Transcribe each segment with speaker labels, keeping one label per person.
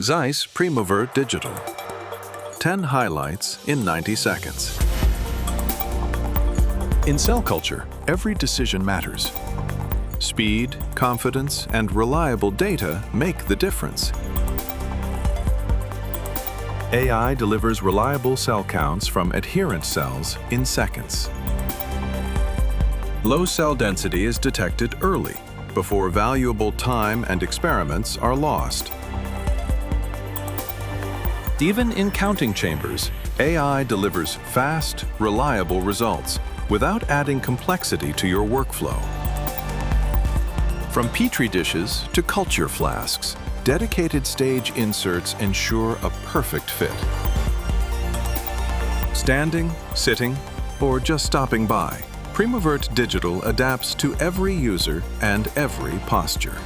Speaker 1: ZEISS Primovert Digital. 10 highlights in 90 seconds. In cell culture, every decision matters. Speed, confidence, and reliable data make the difference. AI delivers reliable cell counts from adherent cells in seconds. Low cell density is detected early, before valuable time and experiments are lost. Even in counting chambers, AI delivers fast, reliable results without adding complexity to your workflow. From petri dishes to culture flasks, dedicated stage inserts ensure a perfect fit. Standing, sitting, or just stopping by, Primovert Digital adapts to every user and every posture.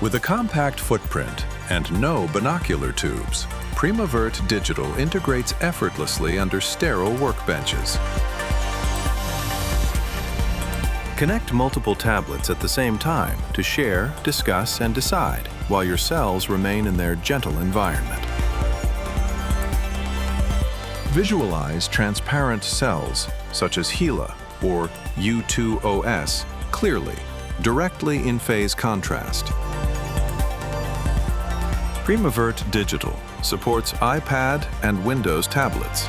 Speaker 1: With a compact footprint and no binocular tubes, Primovert Digital integrates effortlessly under sterile workbenches. Connect multiple tablets at the same time to share, discuss, and decide while your cells remain in their gentle environment. Visualize transparent cells, such as HeLa or U2OS, clearly, directly in phase contrast. Primovert Digital supports iPad and Windows tablets.